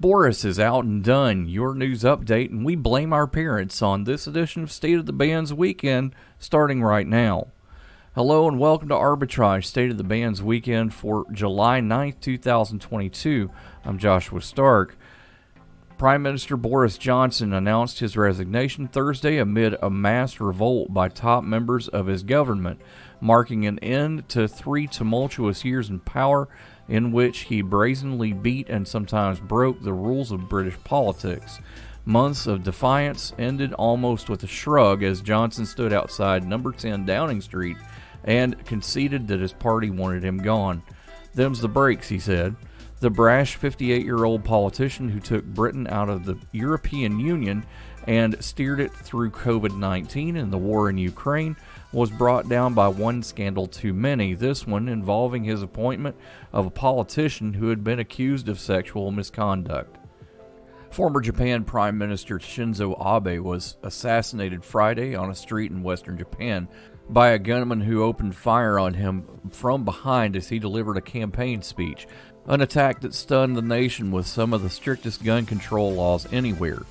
Boris is out and done, your news update, and we blame our parents on this edition of State of the Band's Weekend, starting right now. Hello and welcome to Arbitrage, State of the Band's Weekend for July 9th, 2022. I'm Joshua Stark. Prime Minister Boris Johnson announced his resignation Thursday amid a mass revolt by top members of his government, marking an end to 3 tumultuous years in power in which he brazenly beat and sometimes broke the rules of British politics. Months of defiance ended almost with a shrug as Johnson stood outside number 10 Downing Street and conceded that his party wanted him gone. "Them's the breaks," he said. The brash 58-year-old politician who took Britain out of the European Union and steered it through COVID-19 and the war in Ukraine was brought down by one scandal too many, this one involving his appointment of a politician who had been accused of sexual misconduct. Former Japan Prime Minister Shinzo Abe was assassinated Friday on a street in western Japan by a gunman who opened fire on him from behind as he delivered a campaign speech, an attack that stunned the nation with some of the strictest gun control laws anywhere.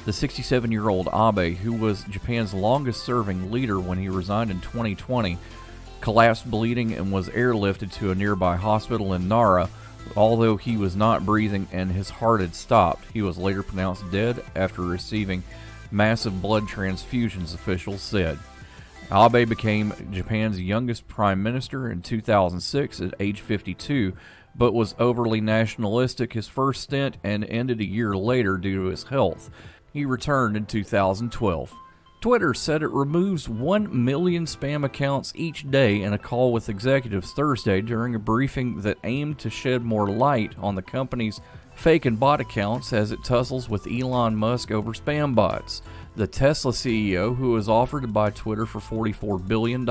The 67-year-old Abe, who was Japan's longest-serving leader when he resigned in 2020, collapsed bleeding and was airlifted to a nearby hospital in Nara. Although he was not breathing and his heart had stopped, he was later pronounced dead after receiving massive blood transfusions, officials said. Abe became Japan's youngest prime minister in 2006 at age 52, but was overly nationalistic his first stint and ended a year later due to his health. He returned in 2012. Twitter said it removes 1 million spam accounts each day in a call with executives Thursday during a briefing that aimed to shed more light on the company's fake and bot accounts as it tussles with Elon Musk over spam bots. The Tesla CEO, who was offered to buy Twitter for $44 billion,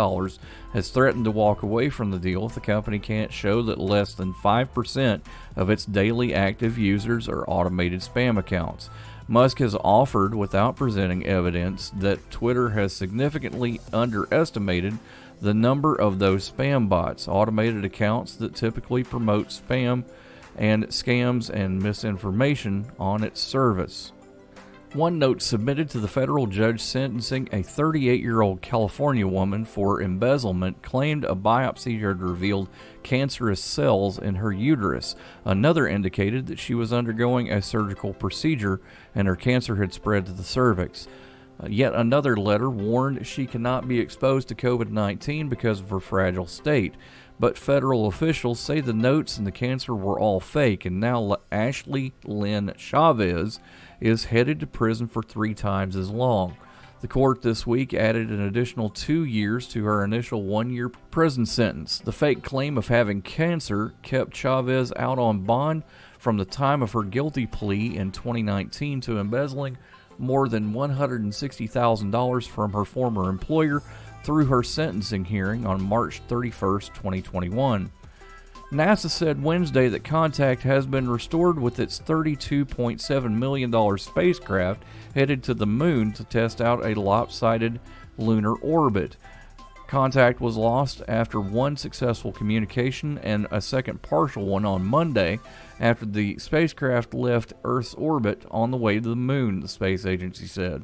has threatened to walk away from the deal if the company can't show that less than 5% of its daily active users are automated spam accounts. Musk has offered, without presenting evidence, that Twitter has significantly underestimated the number of those spam bots, automated accounts that typically promote spam and scams and misinformation on its service. One note submitted to the federal judge sentencing a 38-year-old California woman for embezzlement claimed a biopsy had revealed cancerous cells in her uterus. Another indicated that she was undergoing a surgical procedure and her cancer had spread to the cervix. Yet another letter warned she cannot be exposed to COVID-19 because of her fragile state. But federal officials say the notes and the cancer were all fake, and now Ashley Lynn Chavez is headed to prison for 3 times as long. The court this week added an additional 2 years to her initial 1-year prison sentence. The fake claim of having cancer kept Chavez out on bond from the time of her guilty plea in 2019 to embezzling more than $160,000 from her former employer through her sentencing hearing on March 31, 2021. NASA said Wednesday that contact has been restored with its $32.7 million spacecraft headed to the moon to test out a lopsided lunar orbit. Contact was lost after one successful communication and a second partial one on Monday after the spacecraft left Earth's orbit on the way to the moon, the space agency said.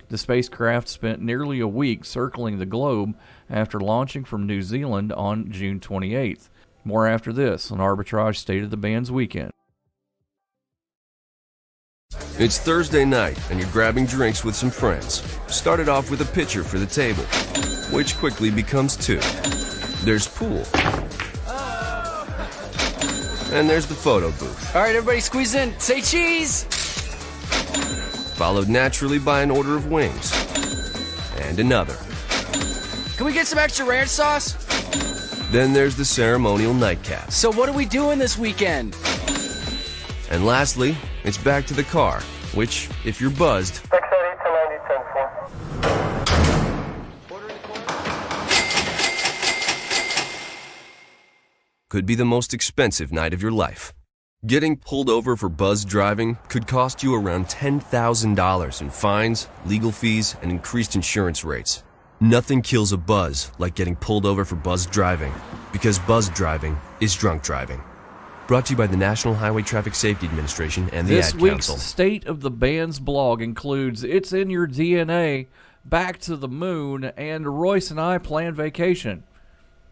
The spacecraft spent nearly a week circling the globe after launching from New Zealand on June 28th. More after this on Arbitrage State of the Band's Weekend. It's Thursday night and you're grabbing drinks with some friends. Started off with a pitcher for the table, which quickly becomes 2. There's pool. And there's the photo booth. All right, everybody squeeze in. Say cheese! Followed naturally by an order of wings. And another. Can we get some extra ranch sauce? Then there's the ceremonial nightcap. So what are we doing this weekend? And lastly, it's back to the car, which, if you're buzzed, could be the most expensive night of your life. Getting pulled over for buzz driving could cost you around $10,000 in fines, legal fees, and increased insurance rates. Nothing kills a buzz like getting pulled over for buzz driving, because buzz driving is drunk driving. Brought to you by the National Highway Traffic Safety Administration and the This Ad week's Council. State of the Bands blog includes It's in Your DNA, Back to the Moon, and Royce and I Plan Vacation.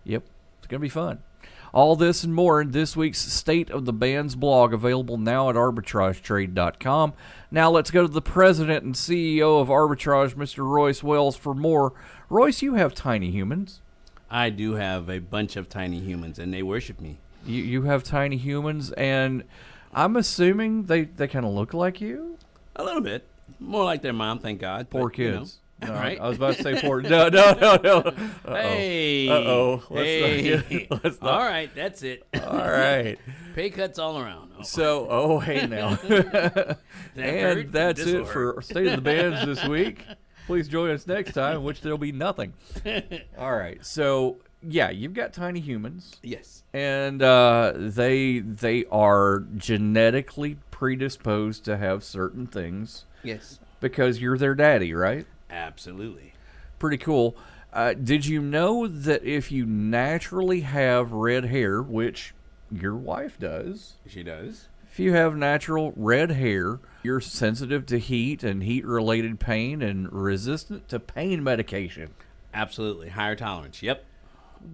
Yep, it's going to be fun. All this and more in this week's State of the Bands blog, available now at arbitragetrade.com. Now let's go to the president and CEO of Arbitrage, Mr. Royce Wells, for more. Royce, you have tiny humans. I do have a bunch of tiny humans, and they worship me. You have tiny humans, and I'm assuming they kind of look like you? A little bit. More like their mom, thank God. Poor but, you know. kids. No, Right? I was about to say poor. No. Uh-oh. Hey. Uh-oh. Hey. Let's not. All right, that's it. All right. Pay cuts all around. Oh. So, hey now. That hurt? And that's This'll it for State of the Bands this week. Please join us next time, in which there'll be nothing. All right. So, yeah, you've got tiny humans. Yes. And they are genetically predisposed to have certain things Yes. because you're their daddy, right? Absolutely. Pretty cool. Did you know that if you naturally have red hair, which your wife does, She does. if you have natural red hair, you're sensitive to heat and heat-related pain and resistant to pain medication? Absolutely. Higher tolerance. Yep.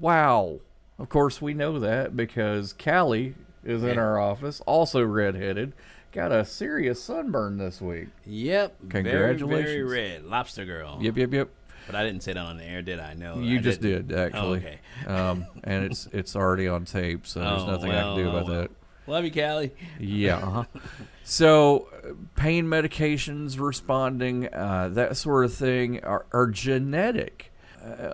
Wow. Of course, we know that because Callie is in our office, also redheaded, got a serious sunburn this week. Yep. Congratulations. Very, very red. Lobster girl. Yep. But I didn't say that on the air, did I? No. You I just didn't. did, actually. Oh, okay. And it's already on tape, so there's nothing I can do about that. Love you, Callie. Yeah. So, pain medications responding, that sort of thing are genetic.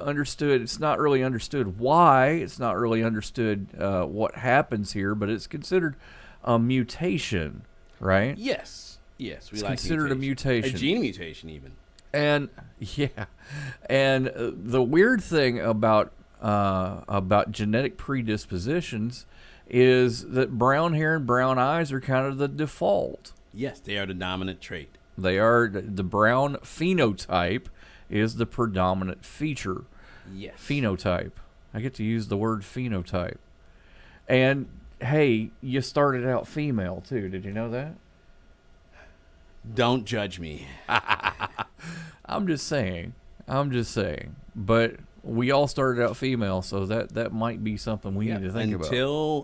Understood. It's not really understood why. It's not really understood what happens here, but it's considered a mutation, right? Yes. Yes. It's considered a mutation. A gene mutation, even. And the weird thing about genetic predispositions is that brown hair and brown eyes are kind of the default. Yes, they are the dominant trait. They are the brown phenotype is the predominant feature. Yes. Phenotype. I get to use the word phenotype. And hey, you started out female too. Did you know that? Don't judge me. I'm just saying. But we all started out female, so that might be something we need to think about.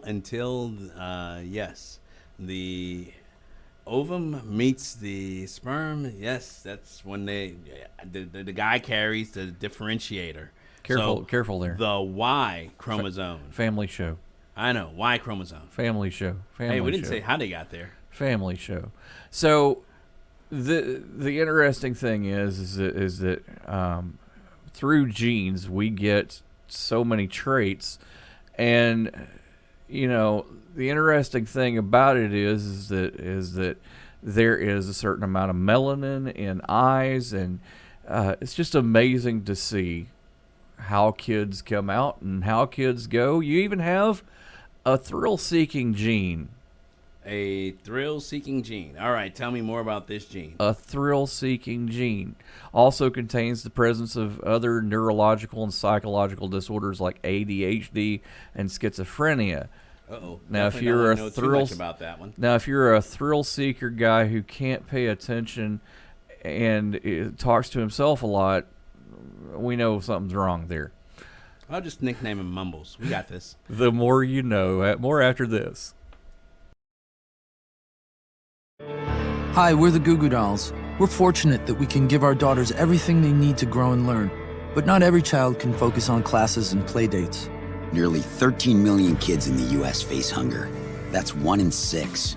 Until yes, the ovum meets the sperm. Yes, that's when the guy carries the differentiator. Careful there. The Y chromosome. Family show. I know, Y chromosome. Family show. Hey, we didn't say how they got there. Family show. So the interesting thing is that through genes we get so many traits, and the interesting thing about it is that there is a certain amount of melanin in eyes, and it's just amazing to see how kids come out and how kids go. You even have a thrill-seeking gene. A thrill-seeking gene. All right, tell me more about this gene. A thrill-seeking gene also contains the presence of other neurological and psychological disorders like ADHD and schizophrenia. Uh-oh. Now, Definitely don't know too much about that one. Now, if you're a thrill-seeker guy who can't pay attention and talks to himself a lot, we know something's wrong there. I'll just nickname him Mumbles. We got this. The more you know. More after this. Hi, we're the Goo Goo Dolls. We're fortunate that we can give our daughters everything they need to grow and learn. But not every child can focus on classes and play dates. Nearly 13 million kids in the U.S. face hunger. That's 1 in 6.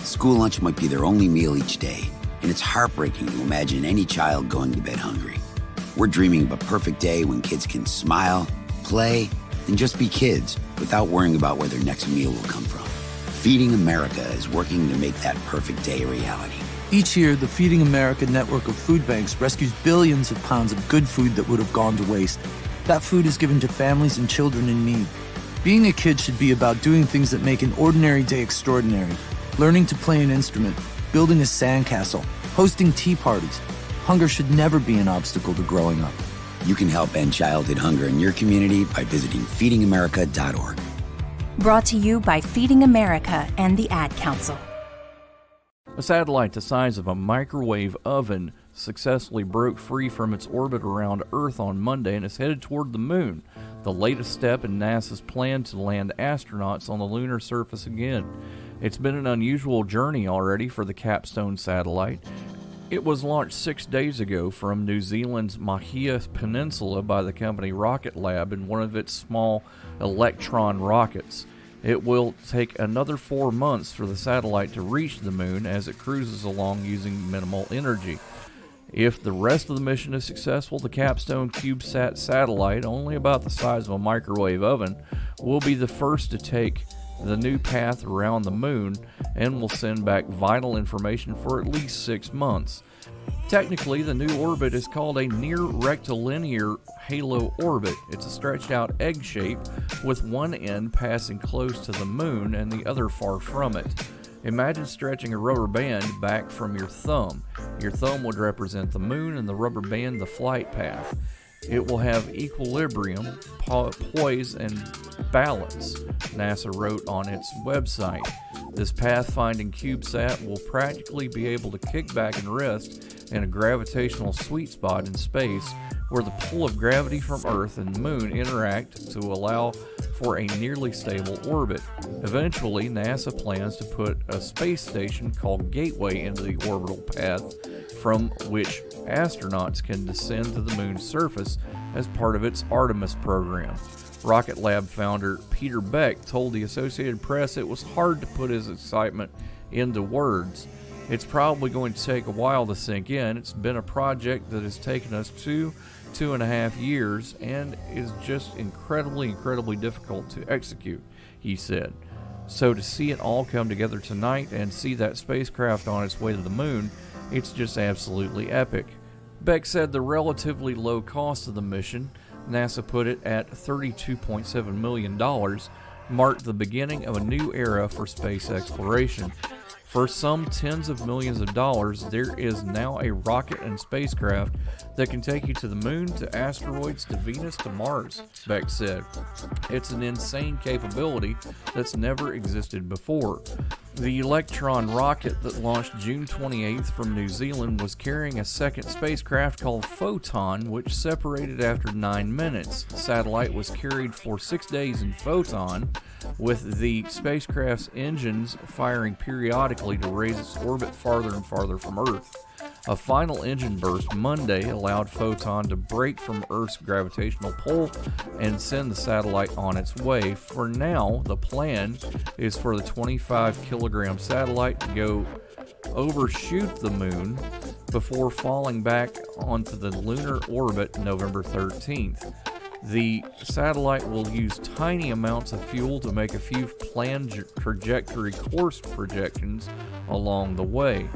School lunch might be their only meal each day, and it's heartbreaking to imagine any child going to bed hungry. We're dreaming of a perfect day when kids can smile, play, and just be kids without worrying about where their next meal will come from. Feeding America is working to make that perfect day a reality. Each year, the Feeding America network of food banks rescues billions of pounds of good food that would have gone to waste. That food is given to families and children in need. Being a kid should be about doing things that make an ordinary day extraordinary. Learning to play an instrument, building a sandcastle, hosting tea parties. Hunger should never be an obstacle to growing up. You can help end childhood hunger in your community by visiting feedingamerica.org. Brought to you by Feeding America and the Ad Council. A satellite the size of a microwave oven successfully broke free from its orbit around Earth on Monday and is headed toward the moon, the latest step in NASA's plan to land astronauts on the lunar surface again. It's been an unusual journey already for the Capstone satellite. It was launched 6 days ago from New Zealand's Mahia Peninsula by the company Rocket Lab in one of its small Electron rockets. It will take another 4 months for the satellite to reach the moon as it cruises along using minimal energy. If the rest of the mission is successful, the Capstone CubeSat satellite, only about the size of a microwave oven, will be the first to take the new path around the moon and will send back vital information for at least 6 months. Technically, the new orbit is called a near rectilinear halo orbit. It's a stretched out egg shape with one end passing close to the moon and the other far from it. Imagine stretching a rubber band back from your thumb. Your thumb would represent the moon and the rubber band the flight path. It will have equilibrium, poise, and balance, NASA wrote on its website. This pathfinding CubeSat will practically be able to kick back and rest in a gravitational sweet spot in space where the pull of gravity from Earth and the Moon interact to allow for a nearly stable orbit. Eventually, NASA plans to put a space station called Gateway into the orbital path from which astronauts can descend to the Moon's surface as part of its Artemis program. Rocket Lab founder Peter Beck told the Associated Press it was hard to put his excitement into words. It's probably going to take a while to sink in. It's been a project that has taken us 2.5 years and is just incredibly difficult to execute, he said. So to see it all come together tonight and see that spacecraft on its way to the moon, it's just absolutely epic. Beck said the relatively low cost of the mission, NASA put it at $32.7 million, marked the beginning of a new era for space exploration. For some tens of millions of dollars, there is now a rocket and spacecraft that can take you to the moon, to asteroids, to Venus, to Mars, Beck said. It's an insane capability that's never existed before. The Electron rocket that launched June 28th from New Zealand was carrying a second spacecraft called Photon, which separated after 9 minutes. The satellite was carried for 6 days in Photon, with the spacecraft's engines firing periodically to raise its orbit farther and farther from Earth. A final engine burst Monday allowed Photon to break from Earth's gravitational pull and send the satellite on its way. For now, the plan is for the 25-kilogram satellite to go overshoot the moon before falling back onto the lunar orbit November 13th. The satellite will use tiny amounts of fuel to make a few planned trajectory course projections along the way.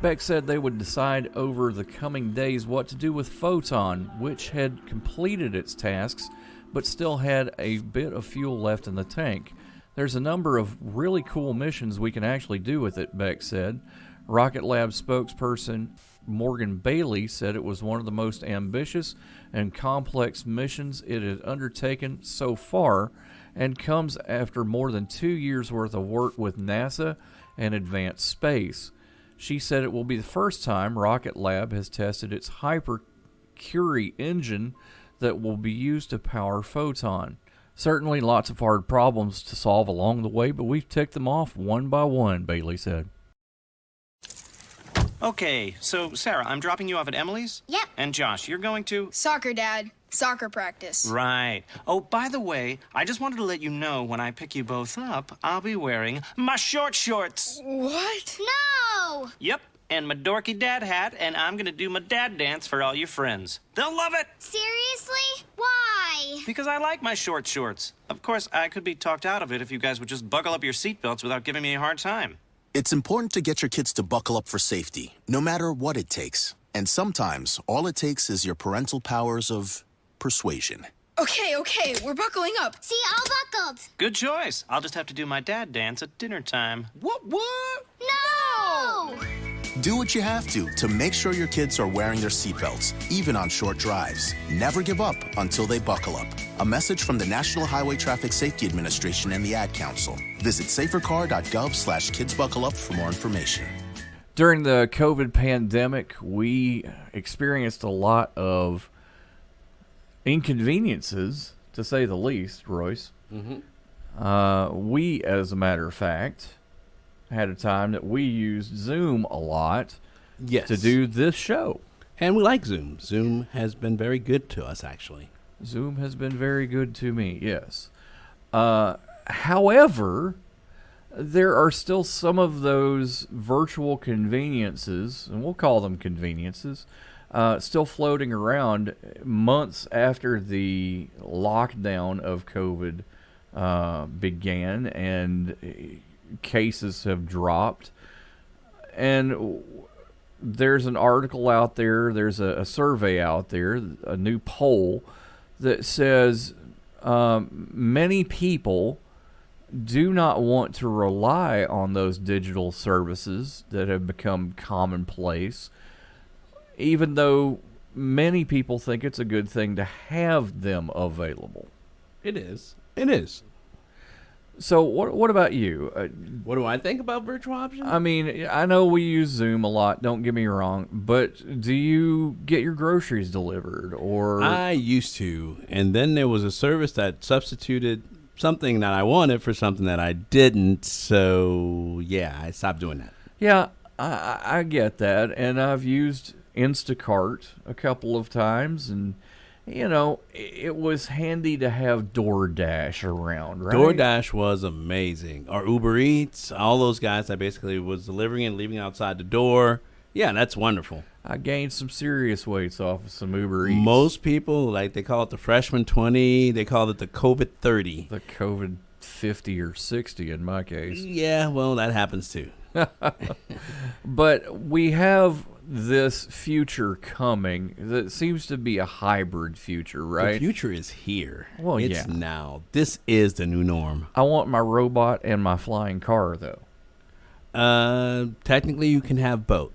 Beck said they would decide over the coming days what to do with Photon, which had completed its tasks but still had a bit of fuel left in the tank. There's a number of really cool missions we can actually do with it, Beck said. Rocket Lab spokesperson Morgan Bailey said it was one of the most ambitious and complex missions it had undertaken so far and comes after more than 2 years worth of work with NASA and Advanced Space. She said it will be the first time Rocket Lab has tested its Hyper-Curie engine that will be used to power Photon. Certainly lots of hard problems to solve along the way, but we've ticked them off one by one, Bailey said. Okay, so Sarah, I'm dropping you off at Emily's? Yep. And Josh, you're going to? Soccer, Dad. Soccer practice. Right. Oh, by the way, I just wanted to let you know when I pick you both up, I'll be wearing my short shorts. What? No! Yep, and my dorky dad hat, and I'm gonna do my dad dance for all your friends. They'll love it! Seriously? Why? Because I like my short shorts. Of course, I could be talked out of it if you guys would just buckle up your seatbelts without giving me a hard time. It's important to get your kids to buckle up for safety, no matter what it takes. And sometimes, all it takes is your parental powers of persuasion. Okay, we're buckling up. See, all buckled. Good choice. I'll just have to do my dad dance at dinner time. What? No! Do what you have to make sure your kids are wearing their seatbelts, even on short drives. Never give up until they buckle up. A message from the National Highway Traffic Safety Administration and the Ad Council. Visit safercar.gov/kidsbuckleup for more information. During the COVID pandemic, we experienced a lot of inconveniences, to say the least, Royce. We, as a matter of fact, had a time that we used Zoom a lot to do this show. And we like Zoom. Zoom has been very good to us, actually. Zoom has been very good to me, yes. However, there are still some of those virtual conveniences, and we'll call them conveniences, still floating around months after the lockdown of COVID began and cases have dropped. And there's an article out there, there's a survey out there, a new poll that says many people do not want to rely on those digital services that have become commonplace, even though many people think it's a good thing to have them available. It is. It is. So what about you? What do I think about virtual options? I mean, I know we use Zoom a lot, don't get me wrong, but do you get your groceries delivered? Or I used to, and then there was a service that substituted something that I wanted for something that I didn't, so yeah, I stopped doing that. Yeah, I get that, and I've used Instacart a couple of times, and you know, it was handy to have DoorDash around, right? DoorDash was amazing. Or Uber Eats, all those guys that basically was delivering and leaving outside the door. Yeah, that's wonderful. I gained some serious weights off of some Uber Eats. Most people, like, they call it the freshman 20. They call it the COVID 30. The COVID 50 or 60 in my case. Yeah, well, that happens too. But we have this future coming that seems to be a hybrid future, right? The future is here. Well, it's now. This is the new norm. I want my robot and my flying car, though. Technically, you can have both.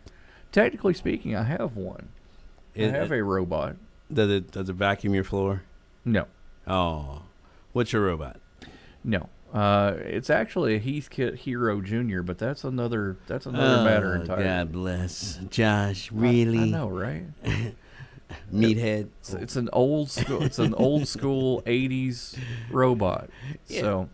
Technically speaking, I have one. I have a robot. Does it vacuum your floor? No. Oh. What's your robot? No. It's actually a Heathkit Hero Jr., but that's another matter entirely. God bless. Josh, really? I know, right? Meathead. It's an old school 80s robot. Yeah.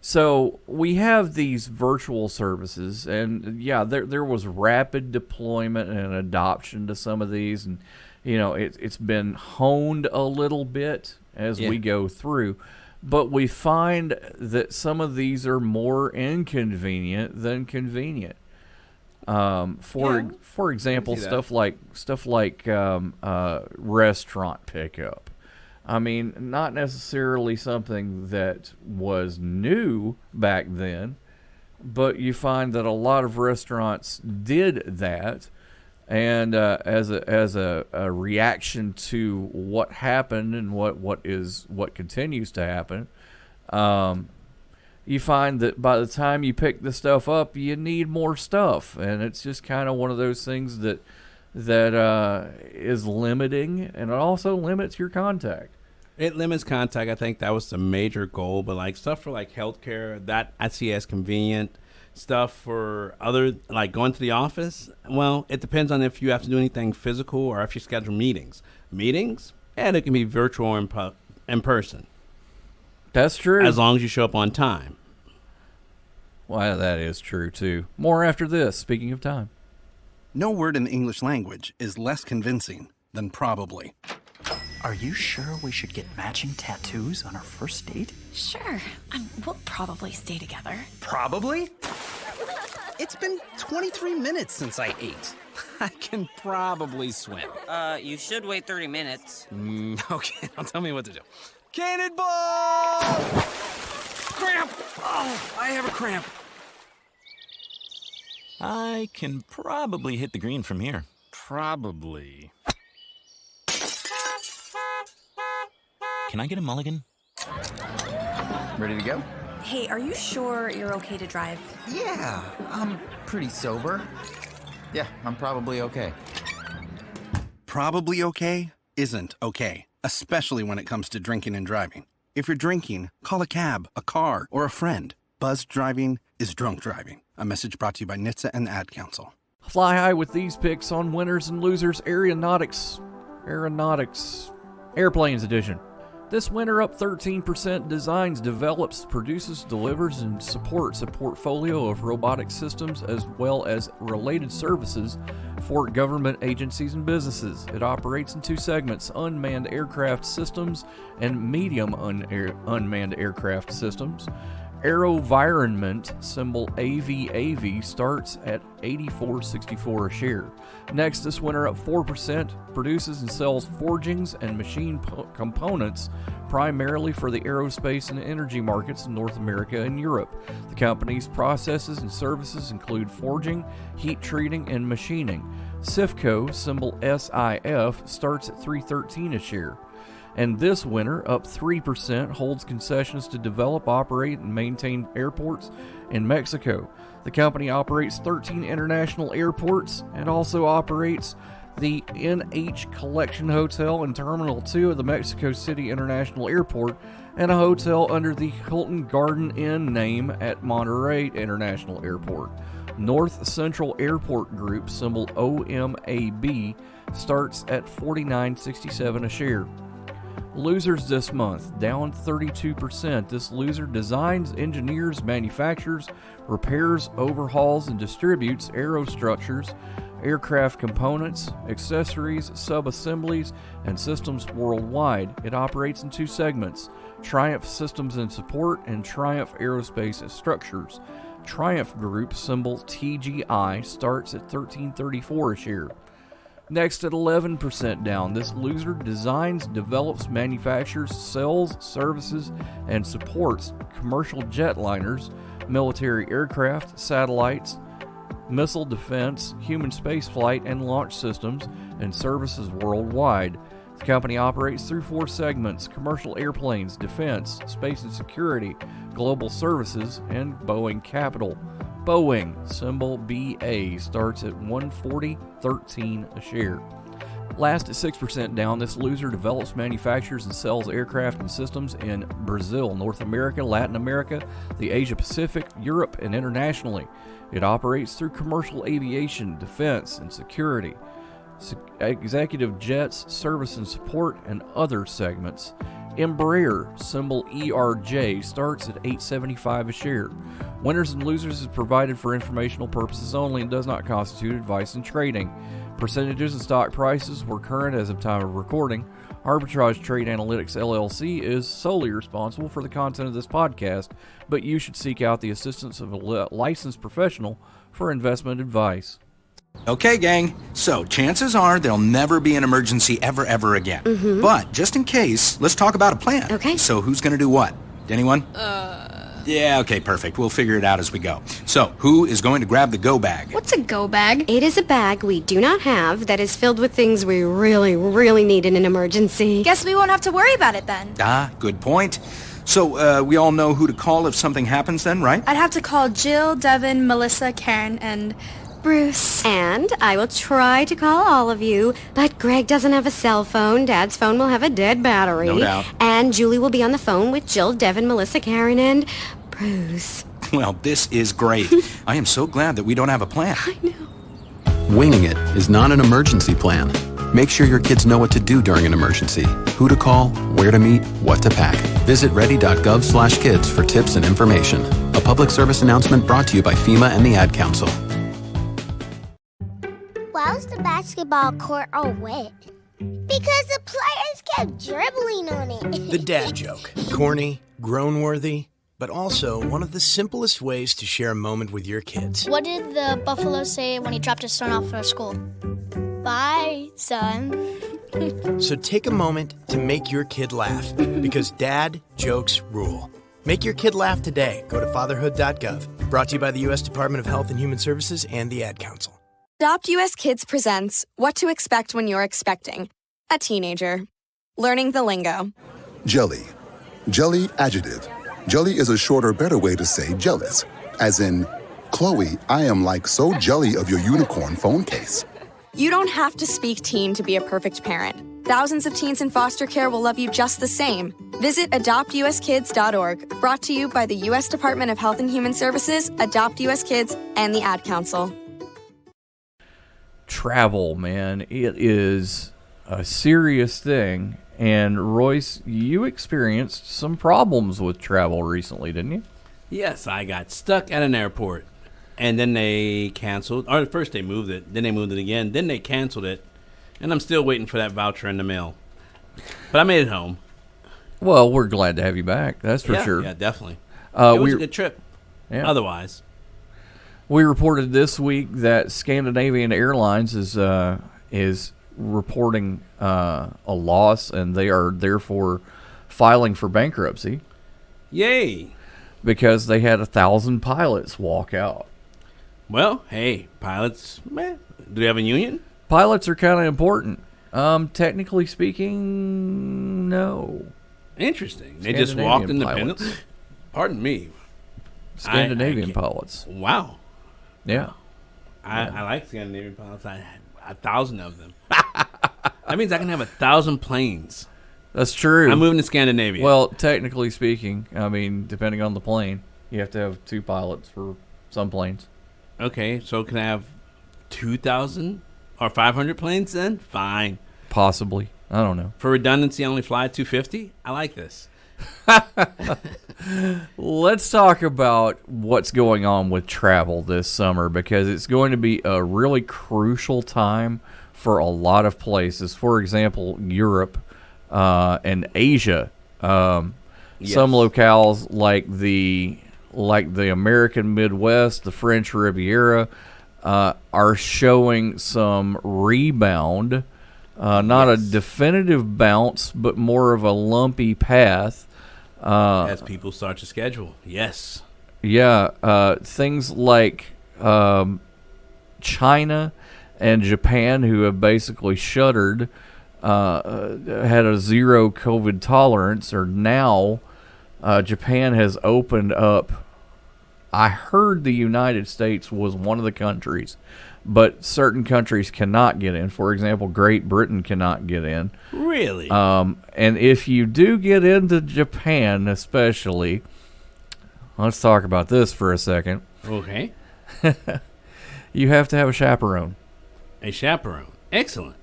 So we have these virtual services, and yeah, there was rapid deployment and adoption to some of these, and you know, it's been honed a little bit as we go through. But we find that some of these are more inconvenient than convenient. For example, stuff like restaurant pickup. I mean, not necessarily something that was new back then, but you find that a lot of restaurants did that. And as a reaction to what happened and what continues to happen, you find that by the time you pick the stuff up, you need more stuff, and it's just kind of one of those things that is limiting, and it also limits your contact. It limits contact. I think that was the major goal, but like stuff for like healthcare, that I see as convenient. Stuff for other, like going to the office, well, it depends on if you have to do anything physical or if you schedule meetings. Meetings, and it can be virtual or in person. That's true. As long as you show up on time. Well, that is true, too. More after this, speaking of time. No word in the English language is less convincing than probably. Are you sure we should get matching tattoos on our first date? Sure. We'll probably stay together. Probably? It's been 23 minutes since I ate. I can probably swim. You should wait 30 minutes. Okay, now tell me what to do. Cannonball! Cramp! Oh, I have a cramp. I can probably hit the green from here. Probably. Can I get a mulligan? Ready to go? Hey, are you sure you're okay to drive? Yeah, I'm pretty sober. Yeah, I'm probably okay. Probably okay isn't okay, especially when it comes to drinking and driving. If you're drinking, call a cab, a car, or a friend. Buzzed driving is drunk driving. A message brought to you by NHTSA and the Ad Council. Fly high with these picks on winners and losers Aeronautics Airplanes Edition. This winter up 13%, designs, develops, produces, delivers, and supports a portfolio of robotic systems as well as related services for government agencies and businesses. It operates in two segments, unmanned aircraft systems and medium unmanned aircraft systems. AeroVironment, symbol AVAV, starts at $84.64 a share. Next, this winter up 4%, produces and sells forgings and machine components primarily for the aerospace and energy markets in North America and Europe. The company's processes and services include forging, heat treating, and machining. SIFCO, symbol SIF, starts at $3.13 a share. And this winter, up 3%, holds concessions to develop, operate, and maintain airports in Mexico. The company operates 13 international airports and also operates the NH Collection Hotel and Terminal 2 of the Mexico City International Airport and a hotel under the Hilton Garden Inn name at Monterrey International Airport. North Central Airport Group, symbol OMAB, starts at $49.67 a share. Losers this month, down 32%. This loser designs, engineers, manufactures, repairs, overhauls, and distributes aerostructures, aircraft components, accessories, sub-assemblies, and systems worldwide. It operates in two segments, Triumph Systems and Support and Triumph Aerospace Structures. Triumph Group, symbol TGI, starts at $13.34 a share. Next, at 11% down, this loser designs, develops, manufactures, sells, services, and supports commercial jetliners, military aircraft, satellites, missile defense, human spaceflight, and launch systems, and services worldwide. The company operates through four segments: commercial airplanes, defense, space and security, global services, and Boeing Capital. Boeing, symbol BA, starts at $140.13 a share. Last at 6% down, this loser develops, manufactures, and sells aircraft and systems in Brazil, North America, Latin America, the Asia Pacific, Europe, and internationally. It operates through commercial aviation, defense, and security, executive jets, service and support, and other segments. Embraer, symbol ERJ, starts at $8.75 a share. Winners and losers is provided for informational purposes only and does not constitute advice in trading. Percentages and stock prices were current as of time of recording. Arbitrage Trade Analytics LLC is solely responsible for the content of this podcast, but you should seek out the assistance of a licensed professional for investment advice. Okay, gang, so chances are there'll never be an emergency ever again. Mm-hmm. But just in case, let's talk about a plan. Okay. So who's gonna do what? Anyone? Yeah, okay, perfect. We'll figure it out as we go. So, who is going to grab the go bag? What's a go bag? It is a bag we do not have that is filled with things we really need in an emergency. Guess we won't have to worry about it then. Ah, good point. So, we all know who to call if something happens then, right? I'd have to call Jill, Devin, Melissa, Karen, and Bruce. And I will try to call all of you, but Greg doesn't have a cell phone. Dad's phone will have a dead battery. No doubt. And Julie will be on the phone with Jill, Devin, Melissa, Karen, and Bruce. Well, this is great. I am so glad that we don't have a plan. I know. Winging it is not an emergency plan. Make sure your kids know what to do during an emergency, who to call, where to meet, what to pack. Visit ready.gov/kids for tips and information. A public service announcement brought to you by FEMA and the Ad Council. Why was the basketball court all wet? Because the players kept dribbling on it. The dad joke. Corny, groan-worthy, but also one of the simplest ways to share a moment with your kids. What did the buffalo say when he dropped his son off for school? Bye, son. So take a moment to make your kid laugh, because dad jokes rule. Make your kid laugh today. Go to fatherhood.gov. Brought to you by the U.S. Department of Health and Human Services and the Ad Council. Adopt US Kids presents What to Expect When You're Expecting a Teenager. Learning the lingo. Jelly. Jelly adjective. Jelly is a shorter, better way to say jealous, as in Chloe, I am like so jelly of your unicorn phone case. You don't have to speak teen to be a perfect parent. Thousands of teens in foster care will love you just the same. Visit adoptuskids.org, brought to you by the U.S. Department of Health and Human Services, Adopt U.S. Kids, and the Ad Council. Travel, man, it is a serious thing. And Royce, you experienced some problems with travel recently, didn't you? Yes, I got stuck at an airport. And then they canceled. Or first they moved it. Then they moved it again. Then they canceled it. And I'm still waiting for that voucher in the mail. But I made it home. Well, we're glad to have you back. That's for sure. Yeah, definitely. It was a good trip. Yeah. Otherwise. We reported this week that Scandinavian Airlines is reporting a loss, and they are therefore filing for bankruptcy. Yay! Because they had 1,000 pilots walk out. Well, hey, pilots, man, do they have a union? Pilots are kind of important. Technically speaking, no. Interesting. They just walked independently? Pardon me. Scandinavian pilots. Wow. Yeah. I like Scandinavian pilots. I had 1,000 of them. That means I can have 1,000 planes. That's true. I'm moving to Scandinavia. Well, technically speaking, I mean, depending on the plane, you have to have 2 pilots for some planes. Okay, so can I have 2,000 or 500 planes then? Fine. Possibly. I don't know. For redundancy, I only fly 250? I like this. Let's talk about what's going on with travel this summer, because it's going to be a really crucial time for a lot of places. For example, Europe and Asia. Some locales like the American Midwest, the French Riviera, are showing some rebound. Not a definitive bounce, but more of a lumpy path. As people start to schedule. Yes. Yeah. Things like China and Japan, who have basically shuttered, had a zero COVID tolerance, or now Japan has opened up. I heard the United States was one of the countries, but certain countries cannot get in. For example, Great Britain cannot get in. Really? And if you do get into Japan, especially, let's talk about this for a second. Okay. You have to have a chaperone. A chaperone. Excellent.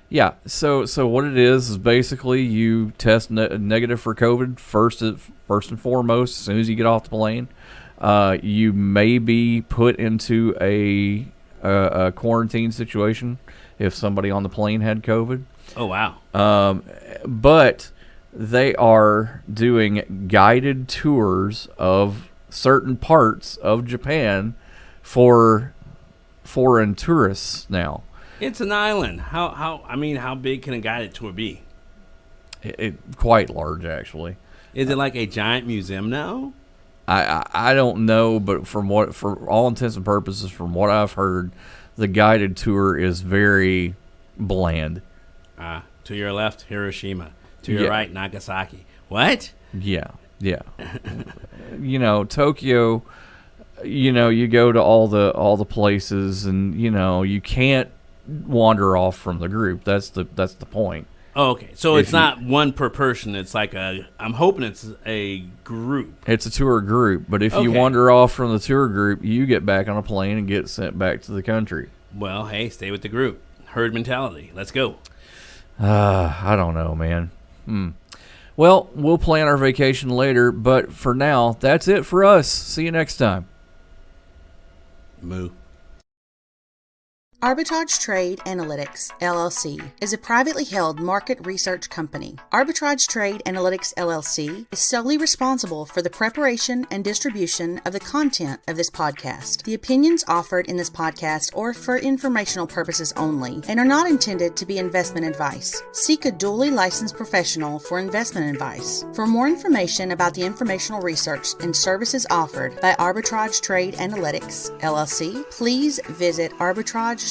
Yeah. So what it is basically you test negative for COVID first and foremost as soon as you get off the plane. You may be put into a quarantine situation if somebody on the plane had COVID. Oh, wow. But they are doing guided tours of certain parts of Japan for foreign tourists now. It's an island. How big can a guided tour be? Quite large, actually. Is it like a giant museum now? I don't know, but for all intents and purposes, from what I've heard, the guided tour is very bland. To your left, Hiroshima. To your right, Nagasaki. What? Yeah. Tokyo. You go to all the places, and you can't wander off from the group. That's the point. Oh, okay. So it's not one per person. It's like I'm hoping it's a group. It's a tour group, but if you wander off from the tour group, you get back on a plane and get sent back to the country. Well, hey, stay with the group. Herd mentality. Let's go. I don't know, man. Well, we'll plan our vacation later, but for now, that's it for us. See you next time. Moo. Arbitrage Trade Analytics, LLC, is a privately held market research company. Arbitrage Trade Analytics, LLC, is solely responsible for the preparation and distribution of the content of this podcast. The opinions offered in this podcast are for informational purposes only and are not intended to be investment advice. Seek a duly licensed professional for investment advice. For more information about the informational research and services offered by Arbitrage Trade Analytics, LLC, please visit arbitrage